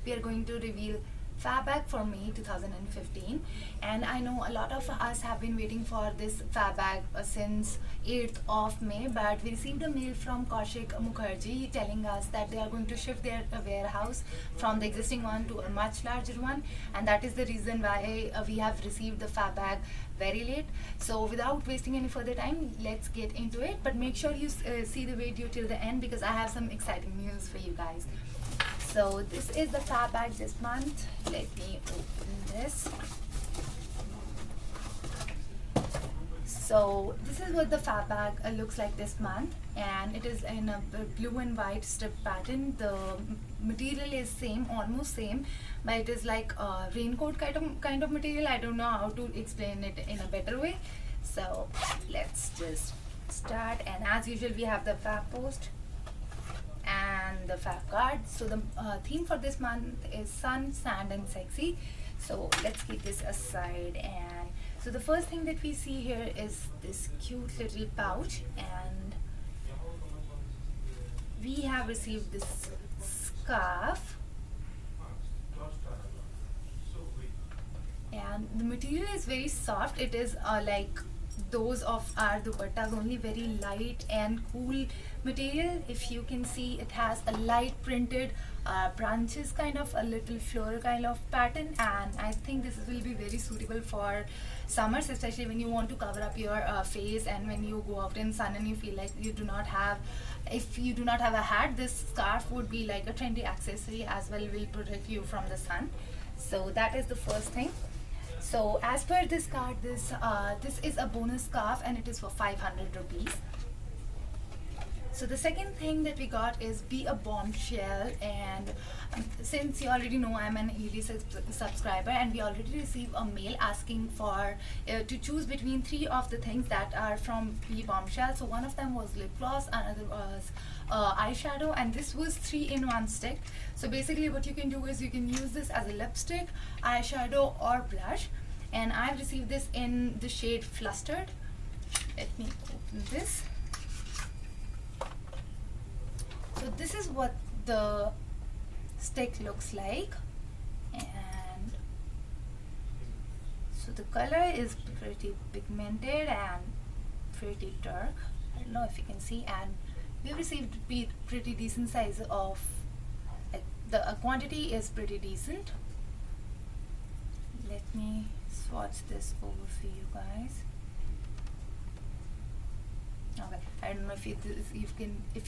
we are going to reveal Fabbag for May 2015, and I know a lot of us have been waiting for this Fabbag since 8th of May, but we received a mail from Kaushik Mukherjee telling us that they are going to shift their warehouse from the existing one to a much larger one, and that is the reason why we have received the Fabbag very late. So without wasting any further time, let's get into it, but make sure you see the video till the end because I have some exciting news for you guys. So this is the Fabbag this month. Let me open this. So this is what the Fabbag looks like this month, and it is in a blue and white strip pattern. The material is same, almost same, but it is like a raincoat kind of material. I don't know how to explain it in a better way. So let's just start, and as usual we have the Fab post and the Fab card. So the theme for this month is sun, sand and sexy. So let's keep this aside. And so the first thing that we see here is this cute little pouch, and we have received this scarf, and the material is very soft. It is like those of our dupattas, only very light and cool material. If you can see, it has a light printed branches, kind of a little floral kind of pattern, and I think this will be very suitable for summers, especially when you want to cover up your face, and when you go out in sun and you feel like you do not have, if you do not have a hat, this scarf would be like a trendy accessory as well, will protect you from the sun. So that is the first thing. So as per this card, this is a bonus scarf and it is for 500 rupees. So the second thing that we got is Be a Bombshell, and since you already know I'm an yearly subscriber, and we already received a mail asking for to choose between 3 of the things that are from Be a Bombshell. So one of them was lip gloss, another was eyeshadow, and this was 3-in-1 stick. So basically what you can do is you can use this as a lipstick, eyeshadow or blush, and I've received this in the shade Flustered. Let me open this. So this is what the stick looks like, and so the color is pretty pigmented and pretty dark. I don't know if you can see, and we've received pretty decent size of, like, the quantity is pretty decent. Let me swatch this over for you guys. Okay, I don't know if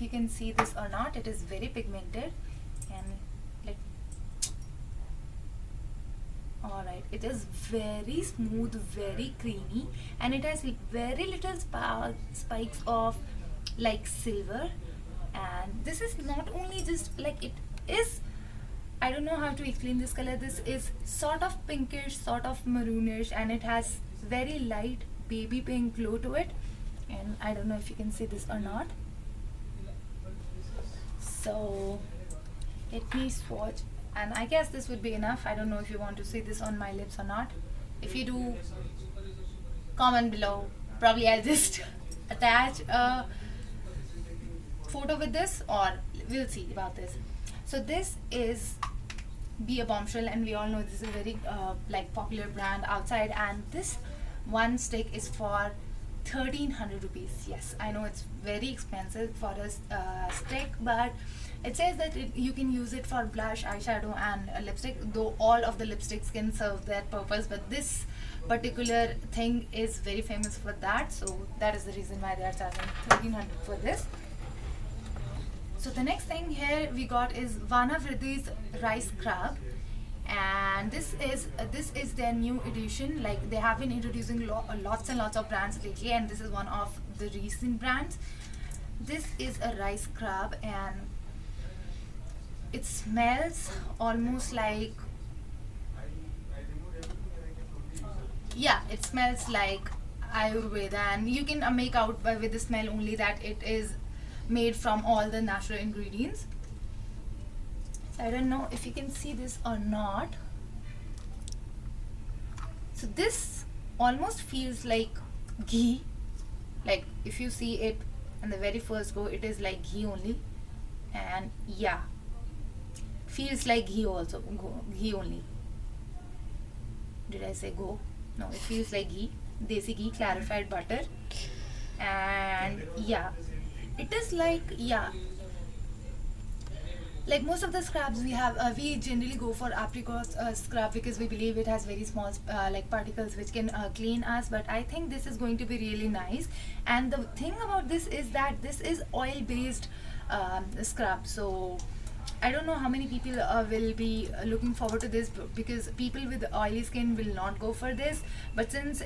you can see this or not. It is very pigmented, and like, all right, it is very smooth, very creamy, and it has very little spikes of like silver. And this is not only just like, it is, I don't know how to explain this color. This is sort of pinkish, sort of maroonish, and it has very light baby pink glow to it. And I don't know if you can see this or not. So let me swatch, and I guess this would be enough. I don't know if you want to see this on my lips or not. If you do, comment below. Probably I'll just attach a photo with this, or we'll see about this. So this is Be a Bombshell, and we all know this is a very like popular brand outside, and this one stick is for 1300 rupees. Yes, I know it's very expensive for a stick, but it says that you can use it for blush, eyeshadow and lipstick, though all of the lipsticks can serve that purpose, but this particular thing is very famous for that, so that is the reason why they are charging 1300 for this. So the next thing here we got is Vana Vriddhi's rice crab, and this is their new edition. Like, they have been introducing lots and lots of brands lately, and this is one of the recent brands. This is a rice crab, and it smells almost like, yeah, it smells like Ayurveda, and you can make out with the smell only that it is made from all the natural ingredients. So I don't know if you can see this or not. So this almost feels like ghee. Like, if you see it in the very first go, it is like ghee only. And yeah, Feels like ghee also. Ghee only. Did I say go? No, it feels like ghee. Desi ghee, clarified butter. And yeah, it is like, yeah, like most of the scrubs we have, we generally go for apricot scrub because we believe it has very small like particles which can clean us, but I think this is going to be really nice. And the thing about this is that this is oil based scrub, so I don't know how many people will be looking forward to this, because people with oily skin will not go for this. But since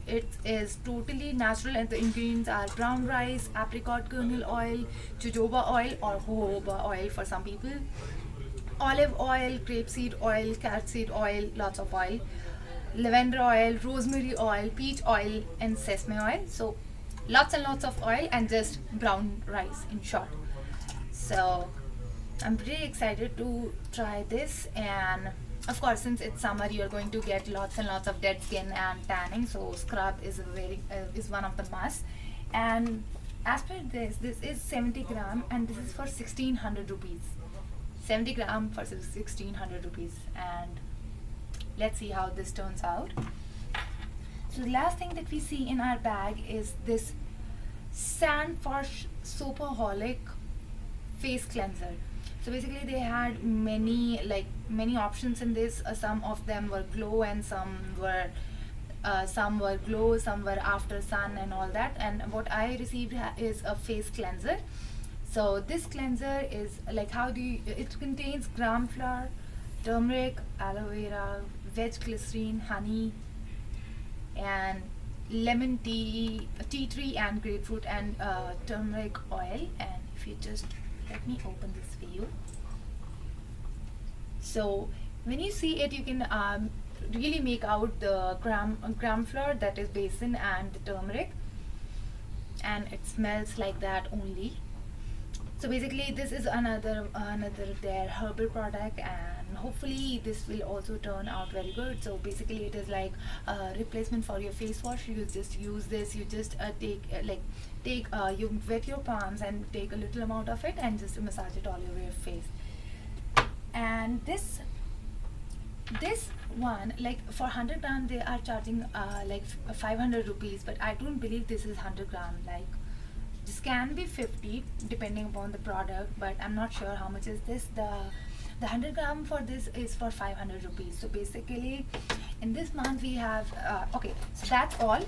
it is totally natural and the ingredients are brown rice, apricot kernel oil, jojoba oil or jojoba oil for some people, olive oil, grapeseed oil, carrot seed oil, lots of oil, lavender oil, rosemary oil, peach oil, and sesame oil. So lots and lots of oil and just brown rice in short. So I'm pretty excited to try this. And of course, since it's summer, you're going to get lots and lots of dead skin and tanning, so scrub is is one of the must. And as per this is 70 gram and this is for 1600 rupees. 70 gram for 1600 rupees. And let's see how this turns out. So the last thing that we see in our bag is this Sandforsh Soapaholic face cleanser. So basically they had many options in this. Some of them were glow and some were glow, some were after sun and all that. And what I received is a face cleanser. So this cleanser is like, it contains gram flour, turmeric, aloe vera, veg glycerine, honey, and lemon tea tree, and grapefruit, and turmeric oil. And if you just let me open this for you. So when you see it, you can really make out the gram flour, that is basin, and the turmeric, and it smells like that only. So basically this is another their herbal product, and hopefully this will also turn out very good. So basically it is like a replacement for your face wash. You just use this, you just you wet your palms and take a little amount of it and just massage it all over your face. And this one, like for 100 gram they are charging 500 rupees, but I don't believe this is 100 gram. Like this can be 50 depending upon the product, but I'm not sure how much is this. The 100 gram for this is for 500 rupees. So basically in this month we have okay, so that's all.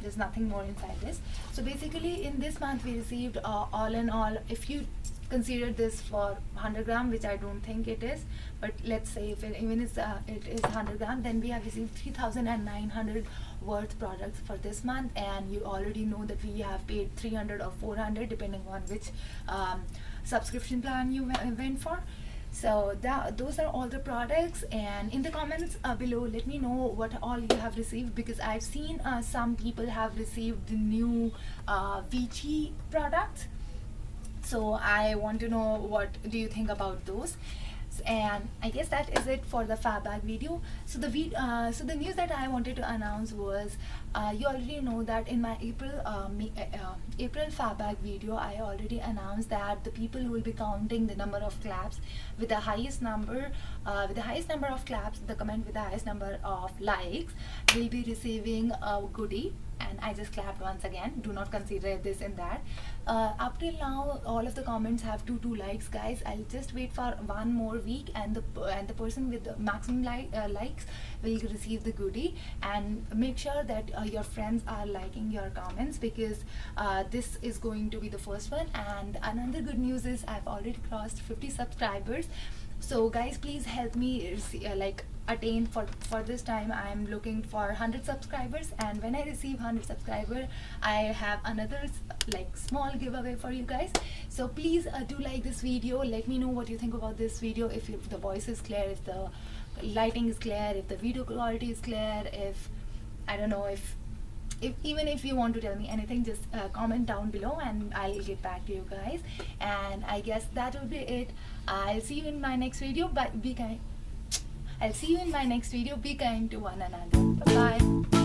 There's nothing more inside this. So basically in this month we received all in all, if you consider this for 100 gram, which I don't think it is, but let's say if it is 100 gram, then we have received 3900 worth products for this month. And you already know that we have paid 300 or 400 depending on which subscription plan you went for. So those are all the products. And in the comments below, let me know what all you have received, because I've seen some people have received the new Vichy products. So I want to know what do you think about those. And I guess that is it for the fab bag video. So the news that I wanted to announce was, you already know that in my April fab bag video I already announced that the people who will be counting the number of claps with the highest number of claps, the comment with the highest number of likes, will be receiving a goodie. And I just clapped once again. Do not consider this in that. Up till now, all of the comments have 2 likes, guys. I'll just wait for one more week, and the person with the maximum likes will receive the goodie. And make sure that your friends are liking your comments, because this is going to be the first one. And another good news is I've already crossed 50 subscribers. So guys, please help me attain for this time. I'm looking for 100 subscribers, and when I receive 100 subscribers, I have another small giveaway for you guys. So please do like this video. Let me know what you think about this video, if the voice is clear, if the lighting is clear, if the video quality is clear, if I don't know, if even if you want to tell me anything, just comment down below and I'll get back to you guys. And I guess that will be it. I'll see you in my next video, but be kind. I'll see you in my next video. Be kind to one another. Bye bye.